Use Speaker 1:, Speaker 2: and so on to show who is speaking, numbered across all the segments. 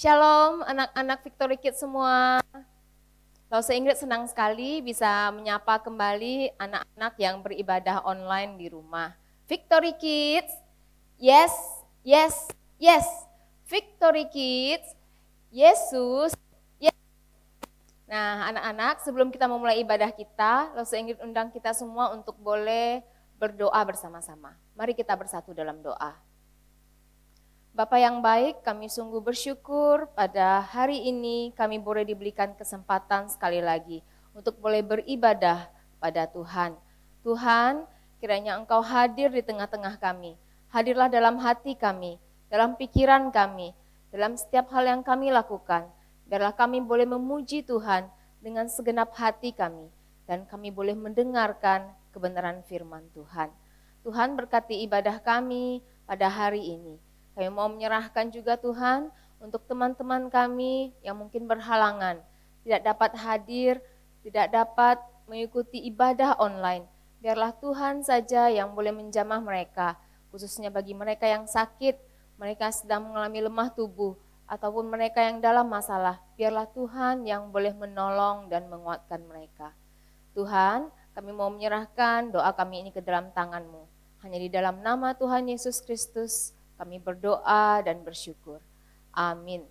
Speaker 1: Shalom anak-anak Victory Kids semua. Lause Ingrid senang sekali bisa menyapa kembali anak-anak yang beribadah online di rumah. Victory Kids, yes, yes, yes. Victory Kids, Yesus, yes. Nah anak-anak sebelum kita memulai ibadah kita, Lause Ingrid undang kita semua untuk boleh berdoa bersama-sama. Mari kita bersatu dalam doa. Bapa yang baik, kami sungguh bersyukur pada hari ini kami boleh diberikan kesempatan sekali lagi untuk boleh beribadah pada Tuhan. Tuhan, kiranya Engkau hadir di tengah-tengah kami. Hadirlah dalam hati kami, dalam pikiran kami, dalam setiap hal yang kami lakukan. Biarlah kami boleh memuji Tuhan dengan segenap hati kami dan kami boleh mendengarkan kebenaran firman Tuhan. Tuhan berkati ibadah kami pada hari ini. Kami mau menyerahkan juga Tuhan untuk teman-teman kami yang mungkin berhalangan, tidak dapat hadir, tidak dapat mengikuti ibadah online. Biarlah Tuhan saja yang boleh menjamah mereka, khususnya bagi mereka yang sakit, mereka sedang mengalami lemah tubuh, ataupun mereka yang dalam masalah. Biarlah Tuhan yang boleh menolong dan menguatkan mereka. Tuhan, kami mau menyerahkan doa kami ini ke dalam tangan-Mu. Hanya di dalam nama Tuhan Yesus Kristus, kami berdoa dan bersyukur. Amin.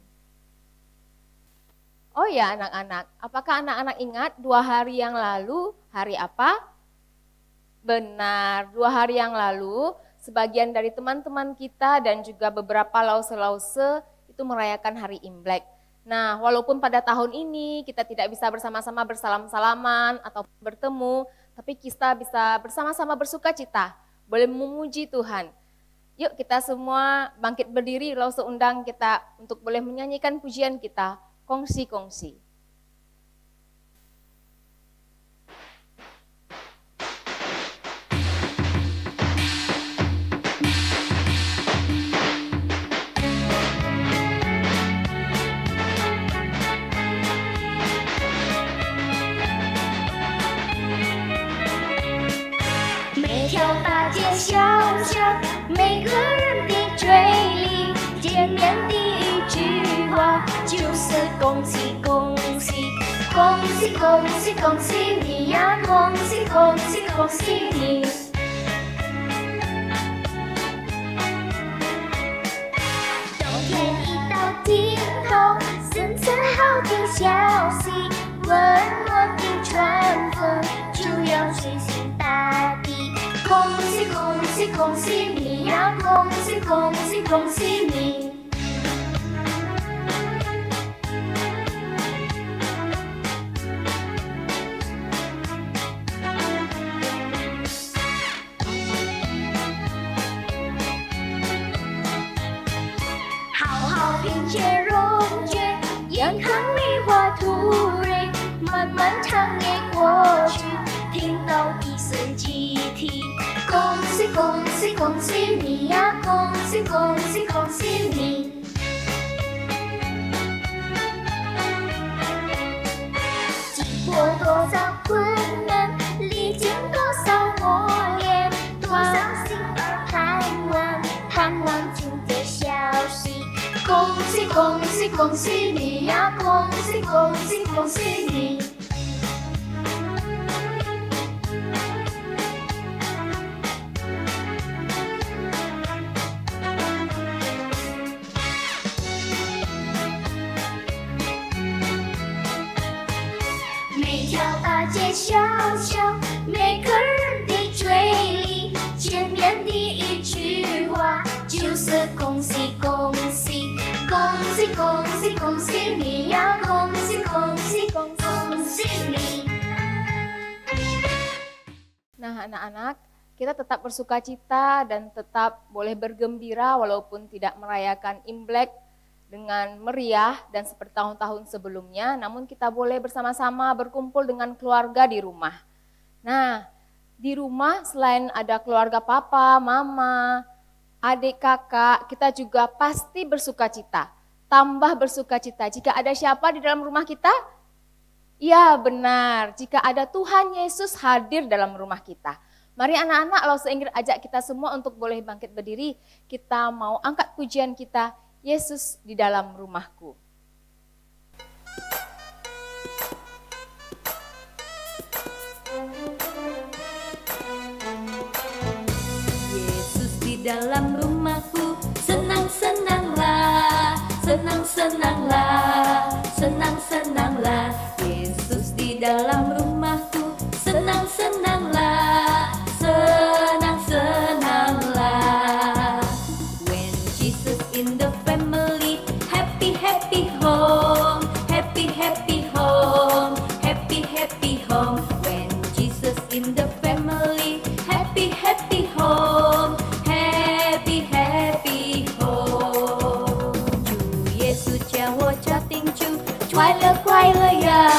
Speaker 1: Oh ya anak-anak, apakah anak-anak ingat 2 hari yang lalu, hari apa? Benar, 2 hari yang lalu, sebagian dari teman-teman kita dan juga beberapa lause-lause itu merayakan hari Imlek. Nah, walaupun pada tahun ini kita tidak bisa bersama-sama bersalam-salaman atau bertemu, tapi kita bisa bersama-sama bersuka cita, boleh memuji Tuhan. Yuk kita semua bangkit berdiri, Lause undang kita untuk boleh menyanyikan pujian kita, kongsi-kongsi.
Speaker 2: 恭喜恭喜你呀，恭喜恭喜恭喜你！冬天一到尽头，森森好听消息，温暖的春风就要吹醒大地。恭喜恭喜恭喜你呀，恭喜恭喜恭喜你！眼看梅花吐蕊，漫漫长夜过去，听到一声集体，恭喜恭喜恭喜你呀，恭喜恭喜恭喜你！经过多少困难，历经多少磨练，多少心儿盼望，盼望听着消息。恭喜恭喜恭喜你呀！恭喜恭喜恭喜你！每条大街小巷，每个人的嘴里，见面的一句话就是恭喜恭喜。恭喜恭喜恭喜你呀！恭喜恭喜恭喜你！
Speaker 1: Nah anak-anak, kita tetap bersuka cita dan tetap boleh bergembira walaupun tidak merayakan Imlek dengan meriah dan seperti tahun-tahun sebelumnya, namun kita boleh bersama-sama berkumpul dengan keluarga di rumah. Nah, di rumah selain ada keluarga papa, mama, adik, kakak, kita juga pasti bersuka cita. Tambah bersuka cita jika ada siapa di dalam rumah kita? Ya benar, jika ada Tuhan Yesus hadir dalam rumah kita. Mari anak-anak, Lause Ingrid ajak kita semua untuk boleh bangkit berdiri. Kita mau angkat pujian kita, Yesus di dalam rumahku.
Speaker 2: senang-senanglah, senang-senanglah. Yesus di dalam rumahku, senang-senanglah, senang-senanglah. When Jesus in the family, happy, happy home, happy, happy home, happy, happy home. When Jesus in the family, happy, happy home, happy, happy home. 主耶稣叫我家庭主，快乐快乐呀，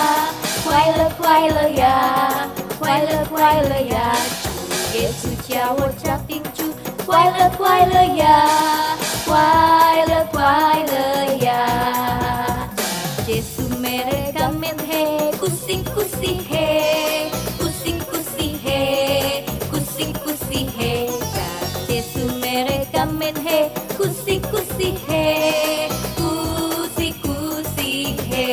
Speaker 2: 快乐快乐呀，快乐快乐呀。主耶稣叫我家庭主，快乐快乐呀，快乐快乐呀。Yesus mereka main he, kusing-kusing he, kusing-kusing he, kusing-kusing he. Yesus mereka main he, kusing-kusing he, kusing-kusing he.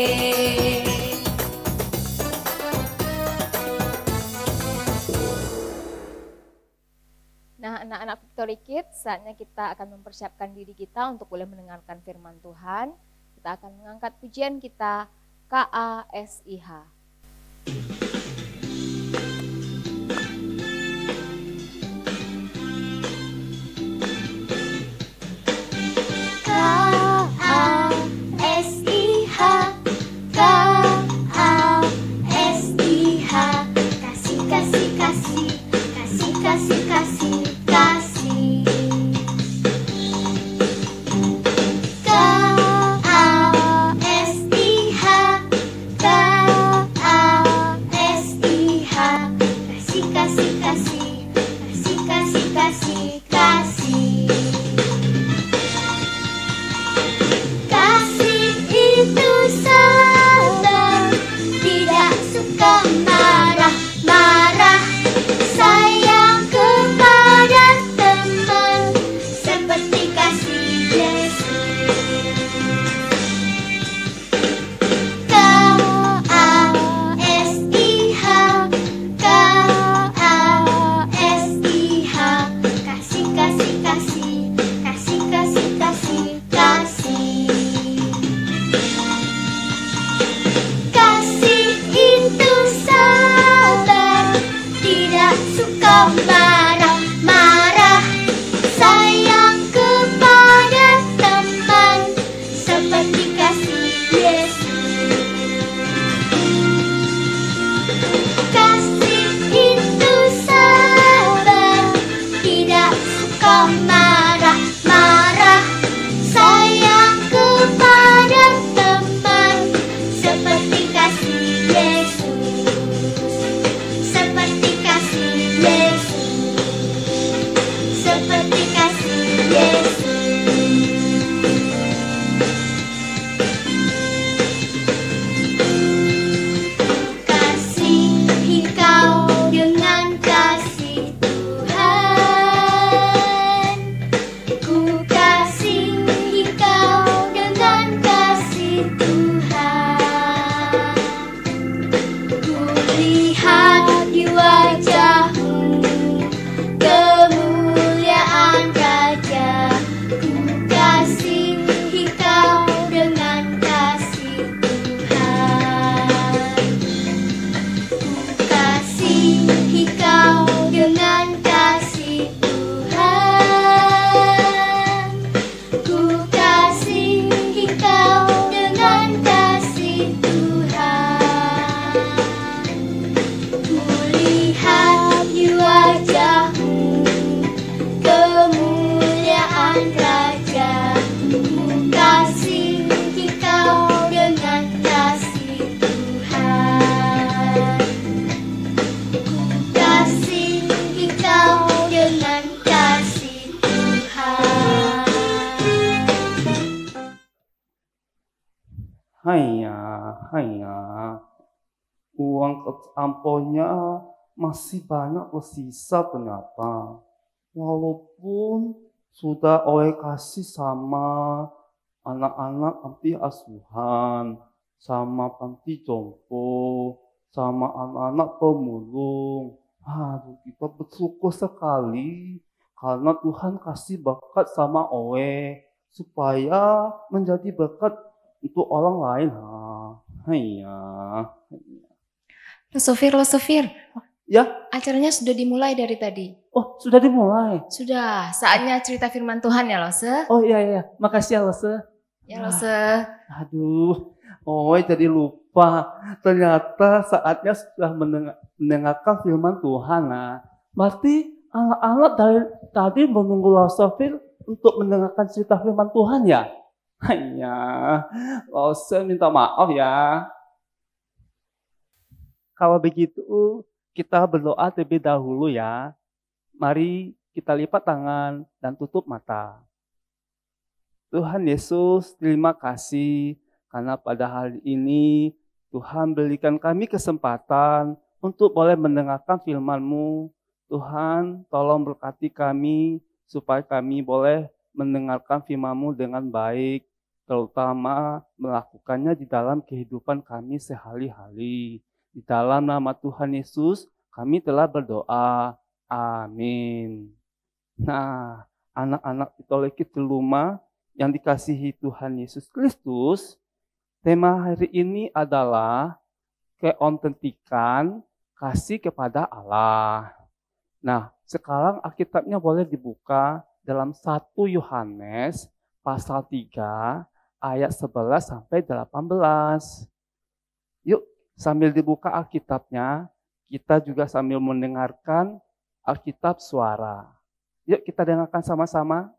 Speaker 1: Nah, anak-anak Victory Kids, saatnya kita akan mempersiapkan diri kita untuk boleh mendengarkan firman Tuhan. Kita akan mengangkat pujian kita, KASIH.
Speaker 3: Hanya uang amponya masih banyak tersisa ternyata. Walaupun sudah oleh kasih sama anak-anak panti asuhan, sama panti jompo, sama anak-anak pemulung. Aduh, kita bersyukur sekali karena Tuhan kasih berkat sama Oe supaya menjadi berkat untuk orang lain. Iya.
Speaker 4: Lo Sofir,
Speaker 3: Ya,
Speaker 4: acaranya sudah dimulai dari tadi.
Speaker 3: oh sudah dimulai.
Speaker 4: Sudah, saatnya cerita firman Tuhan ya Lose.
Speaker 3: Oh iya, makasih ya Lose.
Speaker 4: Ya Lose.
Speaker 3: Aduh, jadi lupa. Ternyata saatnya sudah mendengarkan firman Tuhan. Nah, berarti anak-anak dari tadi menunggu Sofir untuk mendengarkan cerita firman Tuhan ya? Iya, Lose minta maaf ya. Kalau begitu, kita berdoa terlebih dahulu ya. Mari kita lipat tangan dan tutup mata. Tuhan Yesus, terima kasih karena pada hari ini Tuhan berikan kami kesempatan untuk boleh mendengarkan firman-Mu. Tuhan, tolong berkati kami supaya kami boleh mendengarkan firman-Mu dengan baik, terutama melakukannya di dalam kehidupan kami sehari-hari. Di dalam nama Tuhan Yesus, kami telah berdoa. Amin. Nah, anak-anak Katolik di rumah yang dikasihi Tuhan Yesus Kristus, tema hari ini adalah keautentikan kasih kepada Allah. Nah, sekarang Alkitabnya boleh dibuka dalam 1 Yohanes pasal 3 ayat 11 sampai 18. Yuk, sambil dibuka Alkitabnya, kita juga sambil mendengarkan Alkitab suara. Yuk kita dengarkan sama-sama.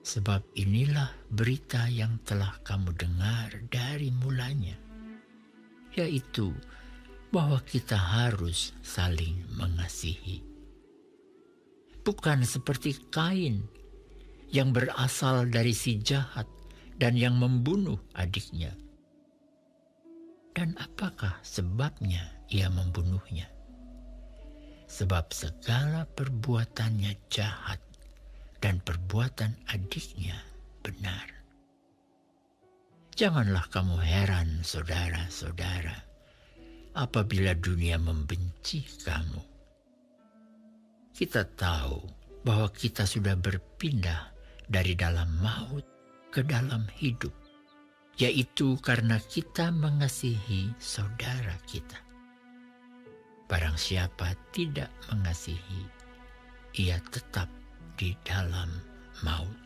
Speaker 5: Sebab inilah berita yang telah kamu dengar dari mulanya, yaitu bahwa kita harus saling mengasihi. Bukan seperti Kain yang berasal dari si jahat dan yang membunuh adiknya. Dan apakah sebabnya ia membunuhnya? Sebab segala perbuatannya jahat dan perbuatan adiknya benar. Janganlah kamu heran, saudara-saudara, apabila dunia membenci kamu. Kita tahu bahwa kita sudah berpindah dari dalam maut ke dalam hidup, yaitu karena kita mengasihi saudara kita. Barang siapa tidak mengasihi, ia tetap di dalam maut.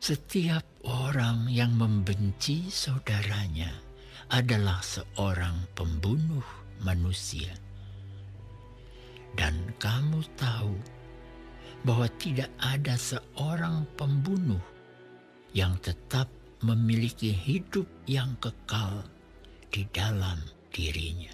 Speaker 5: Setiap orang yang membenci saudaranya adalah seorang pembunuh manusia. Dan kamu tahu bahwa tidak ada seorang pembunuh yang tetap memiliki hidup yang kekal di dalam dirinya.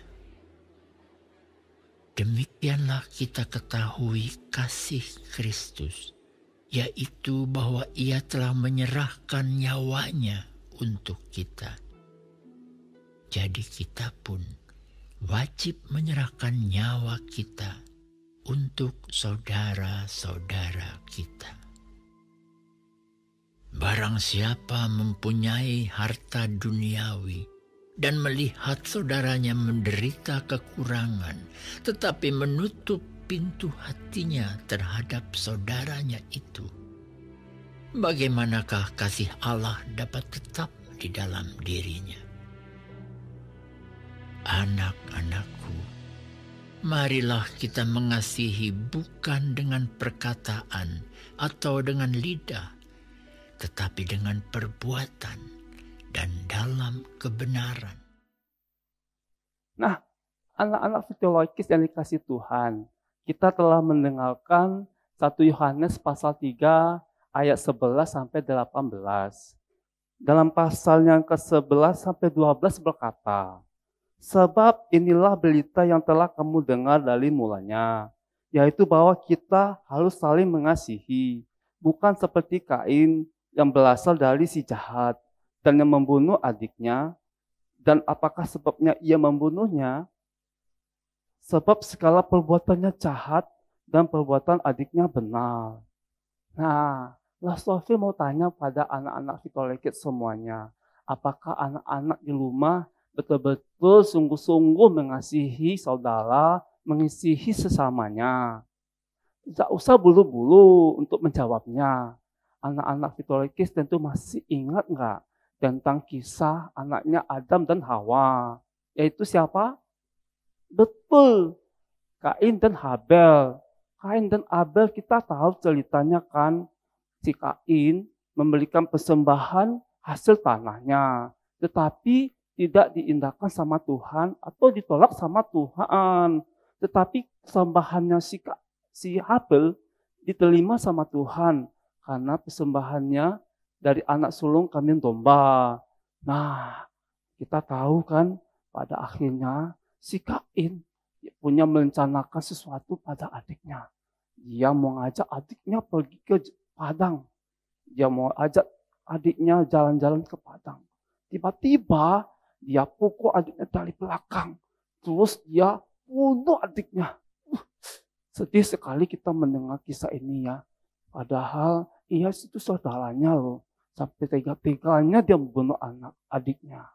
Speaker 5: Demikianlah kita ketahui kasih Kristus, yaitu bahwa Ia telah menyerahkan nyawanya untuk kita. Jadi kita pun wajib menyerahkan nyawa kita untuk saudara-saudara kita. Barang siapa mempunyai harta duniawi dan melihat saudaranya menderita kekurangan, tetapi menutup pintu hatinya terhadap saudaranya itu, bagaimanakah kasih Allah dapat tetap di dalam dirinya? Anak-anakku, marilah kita mengasihi bukan dengan perkataan atau dengan lidah, tetapi dengan perbuatan dan dalam kebenaran.
Speaker 3: Nah, anak-anak fisiologis yang dikasih Tuhan, kita telah mendengarkan 1 Yohanes pasal 3 ayat 11 sampai 18. Dalam pasal yang ke-11 sampai 12 berkata, sebab inilah berita yang telah kamu dengar dari mulanya, yaitu bahwa kita harus saling mengasihi, bukan seperti Kain yang berasal dari si jahat dan yang membunuh adiknya. Dan apakah sebabnya ia membunuhnya? Sebab segala perbuatannya jahat dan perbuatan adiknya benar. Nah, Sofir mau tanya pada anak-anak Fitolekit semuanya, apakah anak-anak di rumah betul-betul sungguh-sungguh mengasihi saudara, mengasihi sesamanya? Tidak usah buru-buru untuk menjawabnya. Anak-anak Fitolikis tentu masih ingat nggak tentang kisah anaknya Adam dan Hawa? Yaitu siapa? Betul, Kain dan Habel. Kain dan Abel kita tahu ceritanya kan, si Kain memberikan persembahan hasil tanahnya, tetapi tidak diindahkan sama Tuhan atau ditolak sama Tuhan. Tetapi persembahannya si Habel diterima sama Tuhan karena persembahannya dari anak sulung kambing domba. Nah, kita tahu kan pada akhirnya si Kain punya merencanakan sesuatu pada adiknya. Dia mau ngajak adiknya pergi ke padang. Dia mau ajak adiknya jalan-jalan ke padang. Tiba-tiba dia pukul adiknya dari belakang. Terus dia bunuh adiknya. Sedih sekali kita mendengar kisah ini ya. Padahal ia itu saudaranya loh. Sampai tega-teganya dia membunuh anak adiknya.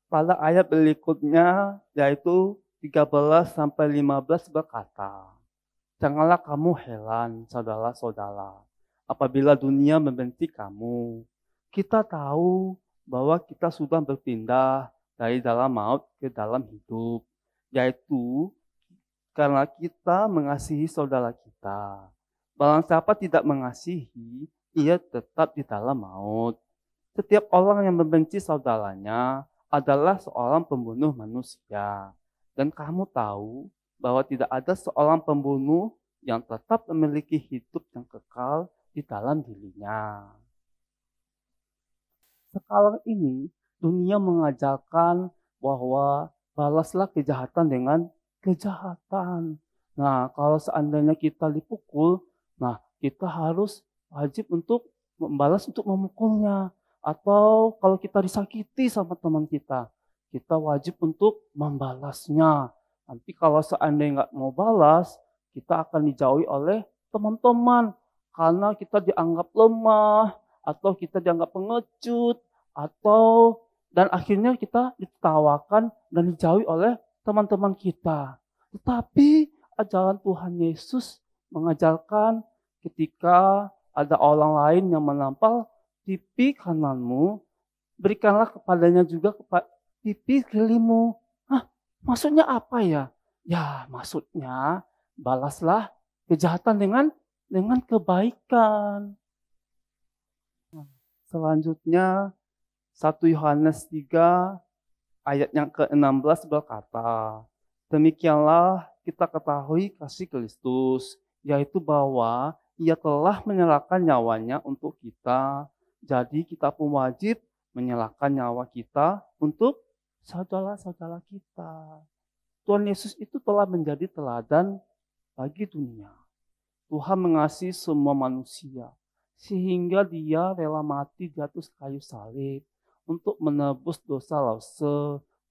Speaker 3: Pada ayat berikutnya yaitu 13-15 berkata, "Janganlah kamu heran, saudara-saudara, apabila dunia membenci kamu. Kita tahu bahwa kita sudah berpindah dari dalam maut ke dalam hidup, yaitu karena kita mengasihi saudara kita. Barang siapa tidak mengasihi, ia tetap di dalam maut. Setiap orang yang membenci saudaranya adalah seorang pembunuh manusia. Dan kamu tahu bahwa tidak ada seorang pembunuh yang tetap memiliki hidup yang kekal di dalam dirinya." Sekarang ini dunia mengajarkan bahwa balaslah kejahatan dengan kejahatan. Nah, kalau seandainya kita dipukul, nah kita harus wajib untuk membalas untuk memukulnya. Atau kalau kita disakiti sama teman kita wajib untuk membalasnya. Nanti kalau seandainya nggak mau balas, kita akan dijauhi oleh teman-teman. Karena kita dianggap lemah, atau kita dianggap pengecut, dan akhirnya kita ditertawakan dan dijauhi oleh teman-teman kita. Tetapi ajaran Tuhan Yesus mengajarkan ketika ada orang lain yang menampar pipi kananmu, berikanlah kepadanya juga pipi kirimu. Maksudnya apa ya? Ya, maksudnya balaslah kejahatan dengan kebaikan. Selanjutnya 1 Yohanes 3 ayat yang ke-16 berkata, "Demikianlah kita ketahui kasih Kristus, yaitu bahwa Ia telah menyerahkan nyawanya untuk kita. Jadi kita pun wajib menyerahkan nyawa kita untuk saudara-saudara kita." Tuhan Yesus itu telah menjadi teladan bagi dunia. Tuhan mengasihi semua manusia, sehingga dia rela mati di atas kayu salib untuk menebus dosa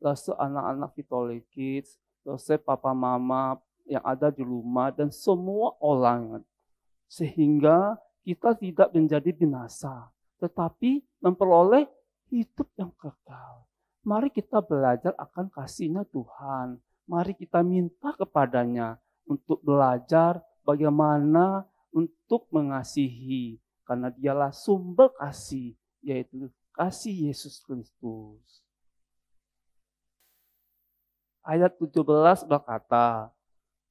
Speaker 3: dosa anak-anak Fitolikis, dosa papa mama yang ada di rumah, dan semua orang. Sehingga kita tidak menjadi binasa, tetapi memperoleh hidup yang kekal. Mari kita belajar akan kasih-Nya Tuhan. Mari kita minta kepadanya untuk belajar bagaimana untuk mengasihi. Karena dialah sumber kasih, yaitu kasih Yesus Kristus. Ayat 17 berkata,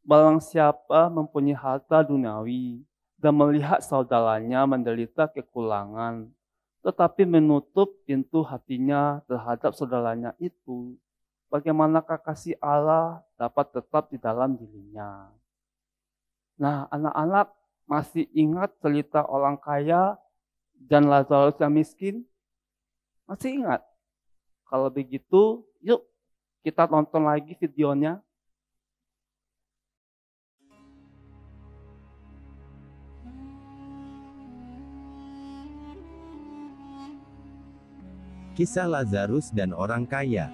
Speaker 3: "Barang siapa mempunyai harta duniawi dan melihat saudaranya menderita kekurangan, tetapi menutup pintu hatinya terhadap saudaranya itu, bagaimanakah kasih Allah dapat tetap di dalam dirinya?" Nah, anak-anak masih ingat cerita orang kaya dan Lazarus yang miskin? Masih ingat? Kalau begitu, yuk kita tonton lagi videonya.
Speaker 6: Kisah Lazarus dan orang kaya.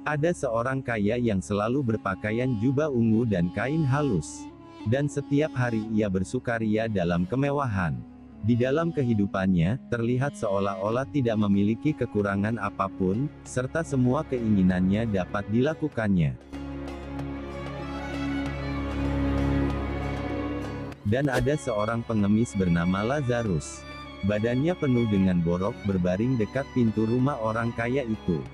Speaker 6: Ada seorang kaya yang selalu berpakaian jubah ungu dan kain halus. Dan setiap hari ia bersukaria dalam kemewahan. Di dalam kehidupannya, terlihat seolah-olah tidak memiliki kekurangan apapun, serta semua keinginannya dapat dilakukannya. Dan ada seorang pengemis bernama Lazarus. Badannya penuh dengan borok berbaring dekat pintu rumah orang kaya itu.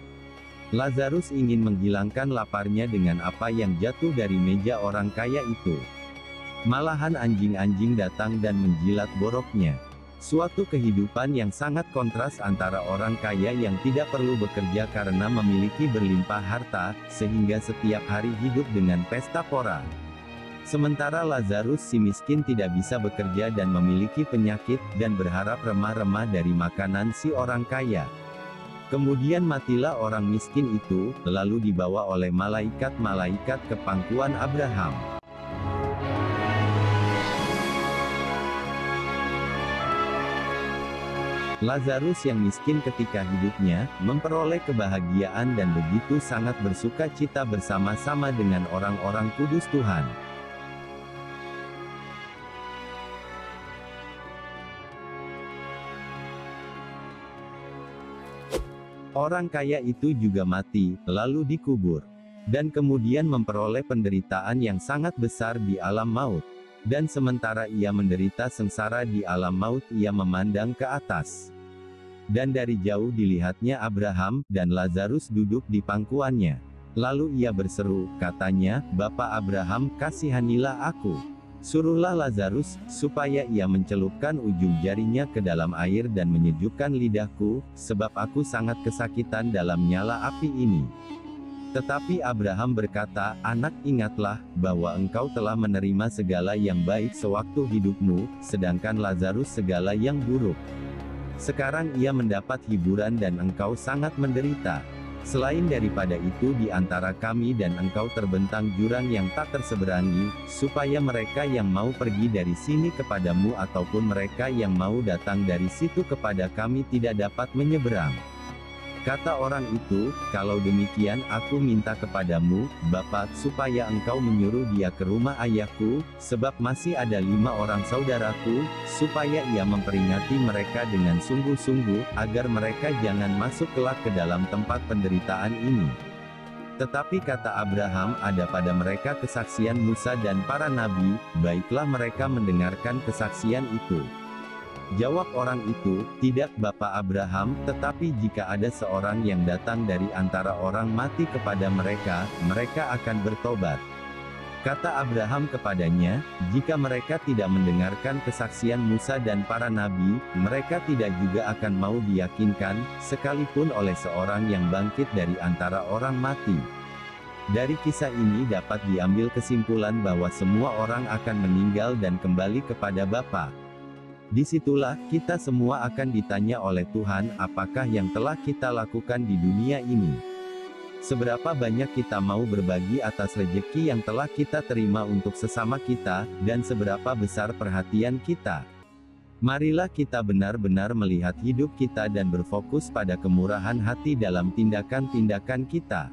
Speaker 6: Lazarus ingin menghilangkan laparnya dengan apa yang jatuh dari meja orang kaya itu. Malahan anjing-anjing datang dan menjilat boroknya. Suatu kehidupan yang sangat kontras antara orang kaya yang tidak perlu bekerja karena memiliki berlimpah harta, sehingga setiap hari hidup dengan pesta pora. Sementara Lazarus si miskin tidak bisa bekerja dan memiliki penyakit, dan berharap remah-remah dari makanan si orang kaya. Kemudian matilah orang miskin itu, lalu dibawa oleh malaikat-malaikat ke pangkuan Abraham. Lazarus yang miskin ketika hidupnya, memperoleh kebahagiaan dan begitu sangat bersuka cita bersama-sama dengan orang-orang kudus Tuhan. Orang kaya itu juga mati, lalu dikubur. Dan kemudian memperoleh penderitaan yang sangat besar di alam maut. Dan sementara ia menderita sengsara di alam maut, ia memandang ke atas. Dan dari jauh dilihatnya Abraham, dan Lazarus duduk di pangkuannya. Lalu ia berseru, katanya, "Bapa Abraham, kasihanilah aku. Suruhlah Lazarus, supaya ia mencelupkan ujung jarinya ke dalam air dan menyejukkan lidahku, sebab aku sangat kesakitan dalam nyala api ini." Tetapi Abraham berkata, "Anak, ingatlah, bahwa engkau telah menerima segala yang baik sewaktu hidupmu, sedangkan Lazarus segala yang buruk. Sekarang ia mendapat hiburan dan engkau sangat menderita. Selain daripada itu di antara kami dan engkau terbentang jurang yang tak terseberangi, supaya mereka yang mau pergi dari sini kepadamu ataupun mereka yang mau datang dari situ kepada kami tidak dapat menyeberang." Kata orang itu, "Kalau demikian aku minta kepadamu, Bapa, supaya engkau menyuruh dia ke rumah ayahku, sebab masih ada 5 orang saudaraku, supaya ia memperingati mereka dengan sungguh-sungguh, agar mereka jangan masuk kelak ke dalam tempat penderitaan ini." Tetapi kata Abraham, "Ada pada mereka kesaksian Musa dan para nabi, baiklah mereka mendengarkan kesaksian itu." Jawab orang itu, "Tidak Bapa Abraham, tetapi jika ada seorang yang datang dari antara orang mati kepada mereka, mereka akan bertobat." Kata Abraham kepadanya, "Jika mereka tidak mendengarkan kesaksian Musa dan para nabi, mereka tidak juga akan mau diyakinkan, sekalipun oleh seorang yang bangkit dari antara orang mati." Dari kisah ini dapat diambil kesimpulan bahwa semua orang akan meninggal dan kembali kepada Bapa. Disitulah, kita semua akan ditanya oleh Tuhan, apakah yang telah kita lakukan di dunia ini. Seberapa banyak kita mau berbagi atas rejeki yang telah kita terima untuk sesama kita, dan seberapa besar perhatian kita. Marilah kita benar-benar melihat hidup kita dan berfokus pada kemurahan hati dalam tindakan-tindakan kita.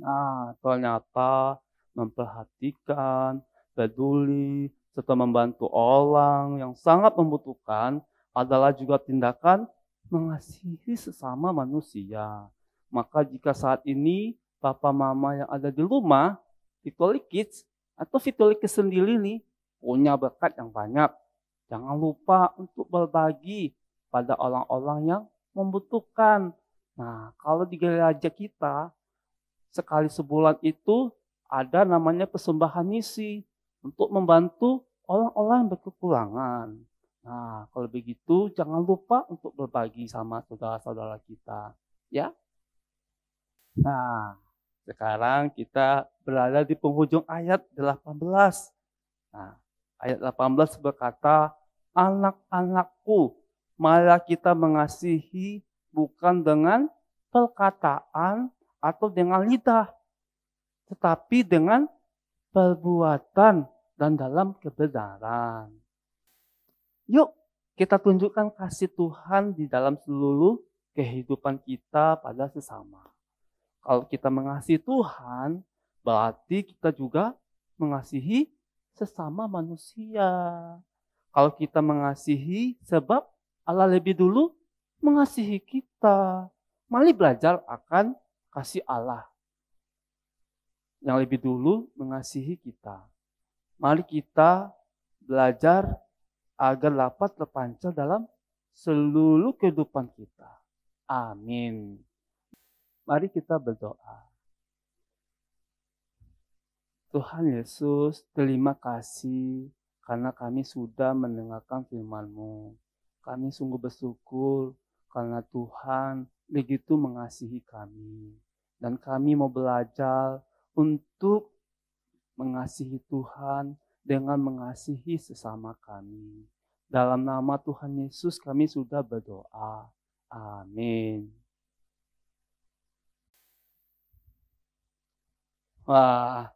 Speaker 3: Nah, ternyata memperhatikan, peduli, serta membantu orang yang sangat membutuhkan adalah juga tindakan mengasihi sesama manusia. Maka jika saat ini papa mama yang ada di rumah, Victory Kids atau Victory Kids sendiri nih, punya berkat yang banyak. Jangan lupa untuk berbagi pada orang-orang yang membutuhkan. Nah, kalau di gereja kita, sekali sebulan itu ada namanya persembahan misi untuk membantu orang-orang yang berkekurangan. Nah, kalau begitu jangan lupa untuk berbagi sama saudara-saudara kita, ya. Nah, sekarang kita berada di penghujung ayat 18. Nah, ayat 18 berkata, "Anak-anakku, marilah kita mengasihi bukan dengan perkataan atau dengan lidah, tetapi dengan perbuatan dan dalam kebenaran." Yuk, kita tunjukkan kasih Tuhan di dalam seluruh kehidupan kita pada sesama. Kalau kita mengasihi Tuhan, berarti kita juga mengasihi sesama manusia. Kalau kita mengasihi, sebab Allah lebih dulu mengasihi kita. Mari belajar akan kasih Allah. yang lebih dulu mengasihi kita. Mari kita belajar agar dapat terpancar dalam seluruh kehidupan kita. Amin. Mari kita berdoa. Tuhan Yesus, terima kasih karena kami sudah mendengarkan firman-Mu. Kami sungguh bersyukur karena Tuhan begitu mengasihi kami. Dan kami mau belajar untuk mengasihi Tuhan dengan mengasihi sesama kami. Dalam nama Tuhan Yesus kami sudah berdoa. Amin. Wah,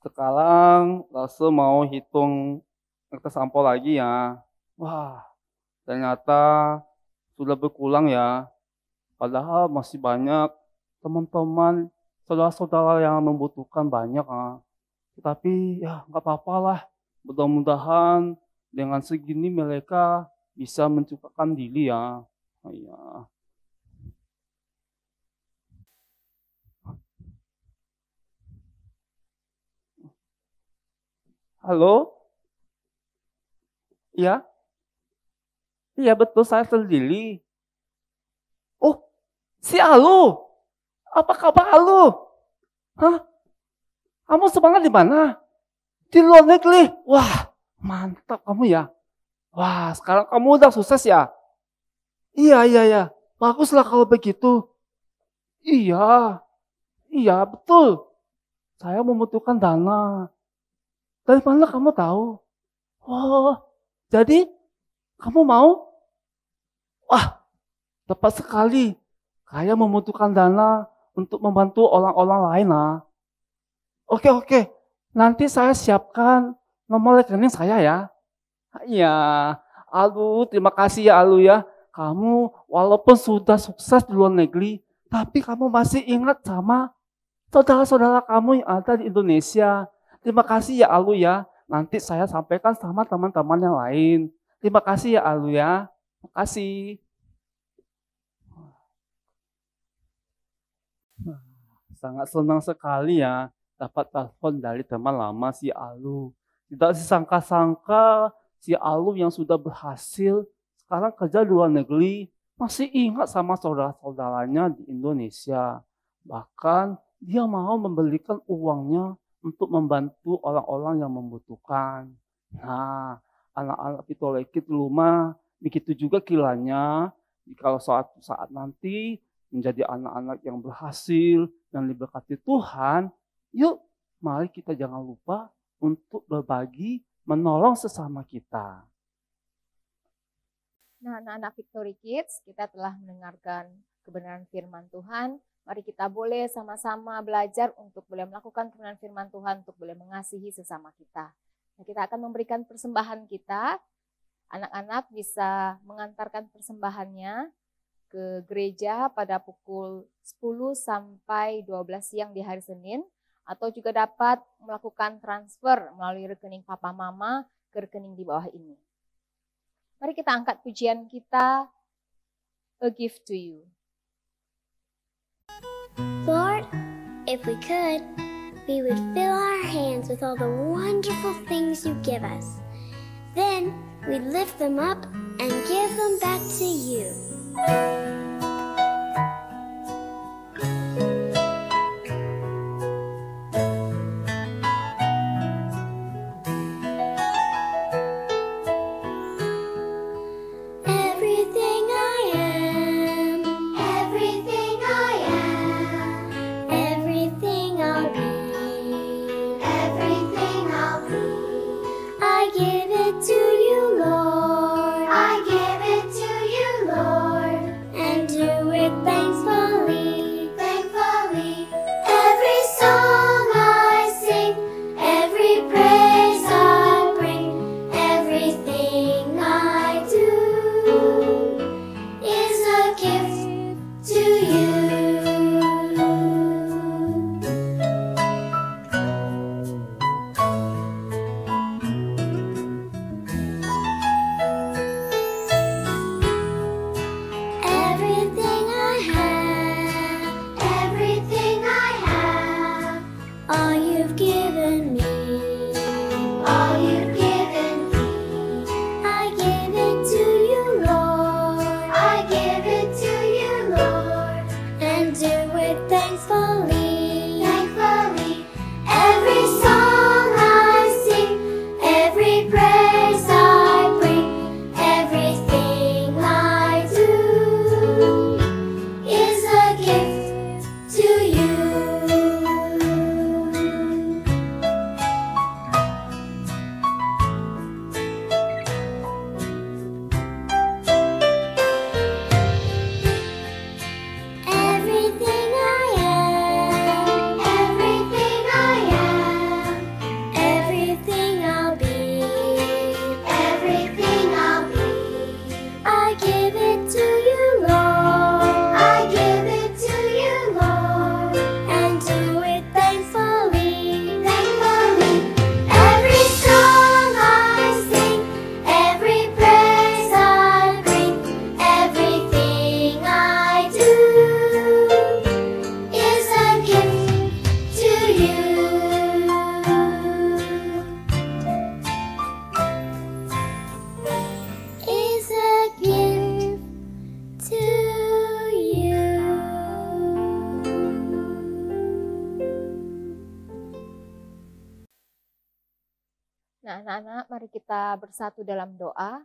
Speaker 3: sekarang Rasul mau hitung kertas sampel lagi ya. Wah, ternyata sudah berkurang ya. Padahal masih banyak teman-teman, saudara-saudara yang membutuhkan banyak. Tetapi ya nggak apa-apa lah. Mudah-mudahan dengan segini mereka bisa mencukupkan diri ya. Ya. Halo? Iya? Iya betul, saya sendiri. Oh, si Alu. Apa kabar Alu? Hah? Kamu semangat di mana? Di luar negeri. Wah, mantap kamu ya. Wah, sekarang kamu udah sukses ya? Iya. Baguslah kalau begitu. Iya, betul. Saya membutuhkan dana. Dari mana kamu tahu? Oh, jadi kamu mau? Wah, tepat sekali. Saya membutuhkan dana untuk membantu orang-orang lain. Oke. Nanti saya siapkan nomor rekening saya ya. Iya, Alu, terima kasih ya Alu ya. Kamu walaupun sudah sukses di luar negeri, tapi kamu masih ingat sama saudara-saudara kamu yang ada di Indonesia. Terima kasih ya Alu ya. Nanti saya sampaikan sama teman-teman yang lain. Terima kasih ya Alu ya. Terima kasih. Sangat senang sekali ya dapat telepon dari teman lama si Alu. Tidak disangka-sangka si Alu yang sudah berhasil sekarang kerja di luar negeri masih ingat sama saudara-saudaranya di Indonesia. Bahkan dia mau memberikan uangnya untuk membantu orang-orang yang membutuhkan. Nah, anak-anak Fitolekit di rumah begitu juga kiranya jika suatu saat nanti menjadi anak-anak yang berhasil dan diberkati Tuhan, yuk mari kita jangan lupa untuk berbagi, menolong sesama kita.
Speaker 1: Nah, anak-anak Victory Kids, kita telah mendengarkan kebenaran firman Tuhan. Mari kita boleh sama-sama belajar untuk boleh melakukan kebenaran firman Tuhan, untuk boleh mengasihi sesama kita. Nah, kita akan memberikan persembahan kita. Anak-anak bisa mengantarkan persembahannya ke gereja pada pukul 10 sampai 12 siang di hari Senin, atau juga dapat melakukan transfer melalui rekening Papa Mama ke rekening di bawah ini. Mari kita angkat pujian kita, A Gift to You.
Speaker 2: Lord, if we could, we would fill our hands with all the wonderful things you give us. Then we'd lift them up and give them back to you.
Speaker 1: Nah, anak-anak, mari kita bersatu dalam doa.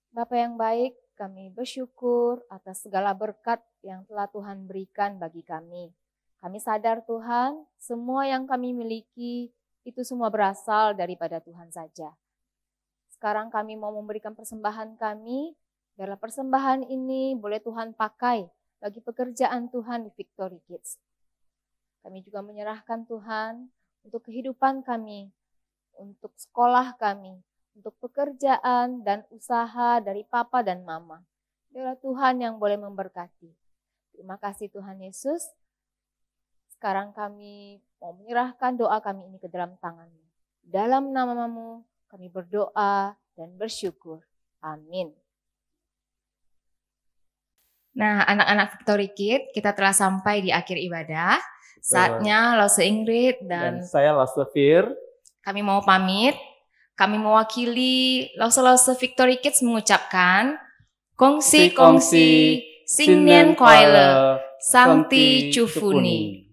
Speaker 1: Bapa yang baik, kami bersyukur atas segala berkat yang telah Tuhan berikan bagi kami. Kami sadar Tuhan, semua yang kami miliki itu semua berasal daripada Tuhan saja. Sekarang kami mau memberikan persembahan kami, biarlah persembahan ini boleh Tuhan pakai bagi pekerjaan Tuhan di Victory Kids. Kami juga menyerahkan Tuhan untuk kehidupan kami, untuk sekolah kami, untuk pekerjaan dan usaha dari Papa dan Mama. Biarlah Tuhan yang boleh memberkati. Terima kasih Tuhan Yesus. Sekarang kami mau menyerahkan doa kami ini ke dalam tangan-Mu. Dalam nama-Mu kami berdoa dan bersyukur. Amin.
Speaker 4: Nah, anak-anak Victory Kids, kita telah sampai di akhir ibadah. Saatnya Lause Ingrid dan
Speaker 3: saya Lause Fir.
Speaker 4: Kami mau pamit. Kami mewakili Lause Victory Kids mengucapkan Kongsi Kongsi Singnian Kuaile Santi Chufuni.